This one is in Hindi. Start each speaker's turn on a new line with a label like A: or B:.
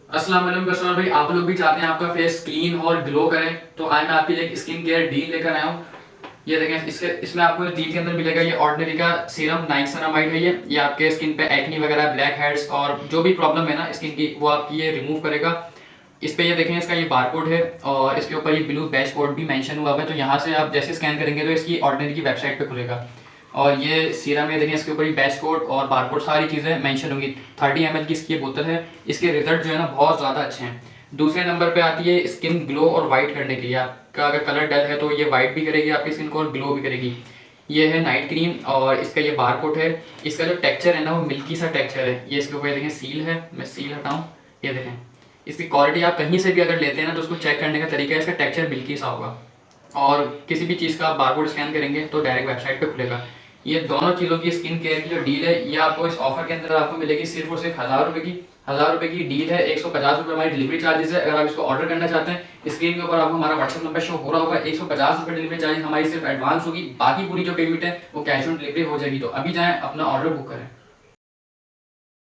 A: अस्सलाम वालेकुम कस्टमर भाई, आप लोग भी चाहते हैं आपका फेस क्लीन और ग्लो करे, तो आज मैं आपके लिए एक स्किन केयर डील लेकर आया हूँ। ये देखें, इसमें आपको डील के अंदर मिलेगा ये ऑर्डिनरी का सीरम नाइट्रामाइड है। ये आपके स्किन पे एक्नी वगैरह, ब्लैक हेड्स और जो भी प्रॉब्लम है ना स्किन की, वो आपकी ये रिमूव करेगा। इस पे ये देखें, इसका ये बारकोड है और इसके ऊपर ये ब्लू बैच कोड भी मेंशन हुआ हुआ है। तो यहाँ से आप जैसे स्कैन करेंगे तो इसकी ऑर्डिनरी की वेबसाइट पे खुलेगा और ये सीरम, ये देखें इसके ऊपर ही बैच कोड और बारकोड सारी चीज़ें मेंशन होंगी। 30 ml की इसकी बोतल है। इसके रिजल्ट जो है ना बहुत ज़्यादा अच्छे हैं। दूसरे नंबर पे आती है स्किन ग्लो और वाइट करने के लिए। आपका अगर कलर डल है तो ये वाइट भी करेगी आपकी स्किन को और ग्लो भी करेगी। ये है नाइट क्रीम और इसका ये बारकोड है। इसका जो टेक्सचर है ना वो मिल्की सा टेक्सचर है। ये इसके ऊपर देखें सील है, मैं सील हटाऊँ, ये देखें इसकी क्वालिटी। आप कहीं से भी अगर लेते हैं ना तो उसको चेक करने का तरीका है, इसका टेक्सचर मिल्की सा होगा। और किसी भी चीज़ का आप बारकोड स्कैन करेंगे तो डायरेक्ट वेबसाइट पे खुलेगा। ये दोनों चीज़ों की स्किन केयर की जो डील है ये आपको इस ऑफर के अंदर आपको मिलेगी सिर्फ और सिर्फ 1000 रुपये की। 1000 रुपये की डील है। 150 रुपये हमारी डिलीवरी चार्जेस है। अगर आप इसको ऑर्डर करना चाहते हैं, स्क्रीन के ऊपर आपको हमारा व्हाट्सएप नंबर शो हो रहा होगा। 150 रुपये डिलीवरी चार्ज हमारी सिर्फ एडवांस होगी, बाकी पूरी जो पेमेंट है वो कैश ऑन डिलीवरी हो जाएगी। तो अभी जाएँ अपना ऑर्डर बुक करें।